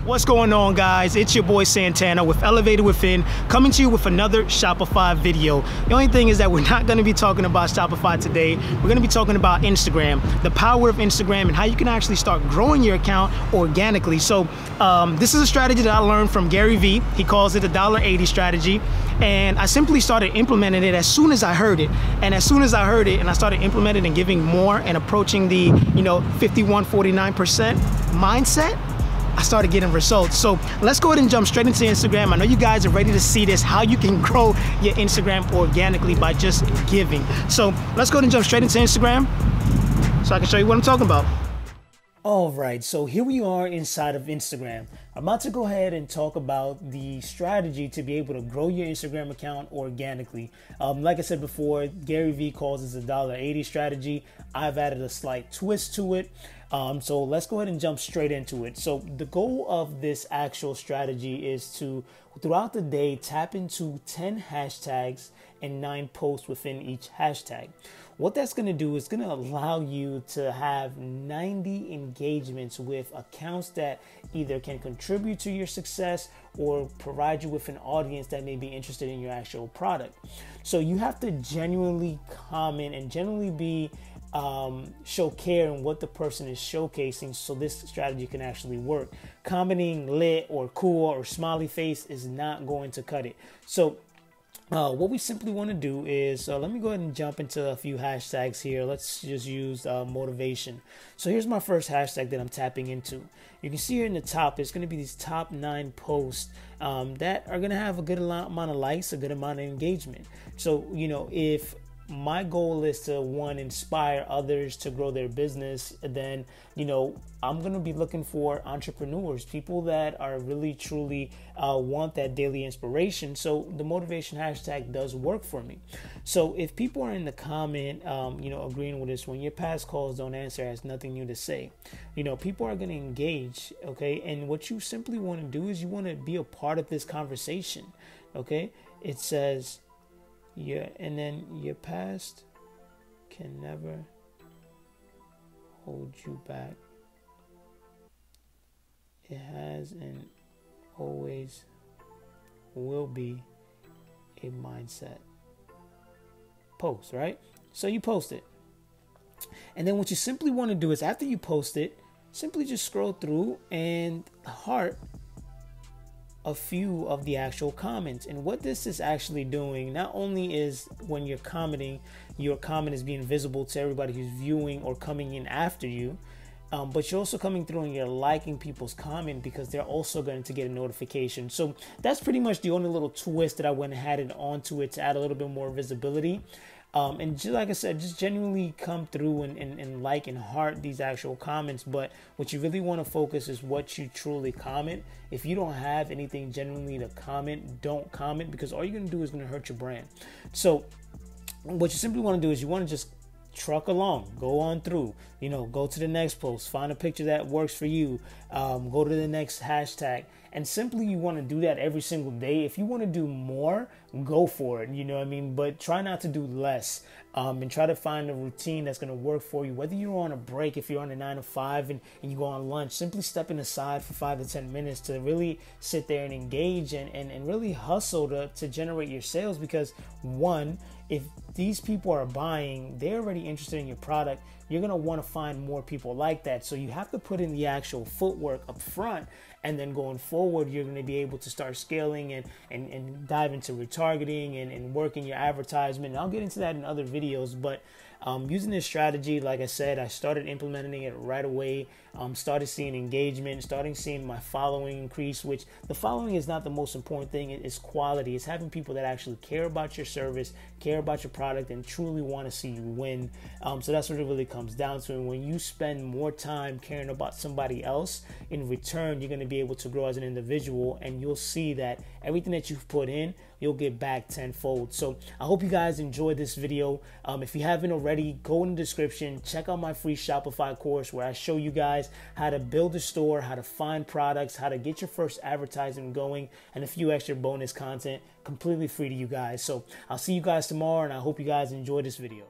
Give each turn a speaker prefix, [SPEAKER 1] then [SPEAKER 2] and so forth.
[SPEAKER 1] What's going on, guys? It's your boy Santana with Elevated Within, coming to you with another Shopify video. The only thing is that we're not going to be talking about Shopify today. We're going to be talking about Instagram, the power of Instagram, and how you can actually start growing your account organically. So this is a strategy that I learned from Gary Vee. He calls it the $1.80 strategy. And I simply started implementing it as soon as I heard it. And as soon as I heard it and I started implementing and giving more and approaching the 51-49% mindset, I started getting results. So let's go ahead and jump straight into Instagram. I know you guys are ready to see this, how you can grow your Instagram organically by just giving. So let's go ahead and jump straight into Instagram so I can show you what I'm talking about. All right, so here we are inside of Instagram. I'm about to go ahead and talk about the strategy to be able to grow your Instagram account organically. Like I said before, Gary Vee calls this a $1.80 strategy. I've added a slight twist to it. So let's go ahead and jump straight into it. So the goal of this actual strategy is to, throughout the day, tap into 10 hashtags and 9 posts within each hashtag. What that's going to do is going to allow you to have 90 engagements with accounts that either can contribute to your success or provide you with an audience that may be interested in your actual product. So you have to genuinely comment and genuinely be show care in what the person is showcasing so this strategy can actually work. Commenting lit or cool or smiley face is not going to cut it. So what we simply want to do is, let me go ahead and jump into a few hashtags here. Let's just use motivation. So here's my first hashtag that I'm tapping into. You can see here in the top, it's going to be these top 9 posts that are going to have a good amount of likes, a good amount of engagement. So, if my goal is to, one, inspire others to grow their business, then, I'm going to be looking for entrepreneurs, people that are really, truly want that daily inspiration. So the motivation hashtag does work for me. So if people are in the comment, agreeing with this, when your past calls don't answer, has nothing new to say, people are going to engage. Okay. And what you simply want to do is you want to be a part of this conversation. Okay. It says, yeah, and then your past can never hold you back. It has and always will be a mindset. Post, right? So you post it. And then what you simply want to do is, after you post it, simply just scroll through and heart a few of the actual comments. And what this is actually doing, not only is when you're commenting, your comment is being visible to everybody who's viewing or coming in after you, but you're also coming through and you're liking people's comment because they're also going to get a notification. So that's pretty much the only little twist that I went and added onto it to add a little bit more visibility. And just like I said, just genuinely come through and like and heart these actual comments. But what you really want to focus is what you truly comment. If you don't have anything genuinely to comment, don't comment, because all you're going to do is going to hurt your brand. So what you simply want to do is you want to just truck along, go on through, go to the next post, find a picture that works for you, go to the next hashtag. And simply you want to do that every single day. If you want to do more, go for it, but try not to do less, and try to find a routine that's going to work for you. Whether you're on a break, if you're on a 9 to 5 and you go on lunch, simply stepping aside for 5 to 10 minutes to really sit there and engage and really hustle to generate your sales. Because one, if these people are buying, they're already interested in your product, you're going to want to find more people like that. So you have to put in the actual footwork up front. And then going forward, you're going to be able to start scaling and dive into retargeting and working your advertisement. And I'll get into that in other videos. But using this strategy, like I said, I started implementing it right away. Started seeing engagement, starting seeing my following increase, which the following is not the most important thing. It's quality. It's having people that actually care about your service, care about your product, and truly want to see you win. So that's what it really comes down to. And when you spend more time caring about somebody else, in return, you're going to be able to grow as an individual, and you'll see that everything that you've put in, you'll get back tenfold. So I hope you guys enjoyed this video. If you haven't already, go in the description, check out my free Shopify course where I show you guys how to build a store, how to find products, how to get your first advertising going, and a few extra bonus content completely free to you guys. So I'll see you guys tomorrow, and I hope you guys enjoy this video.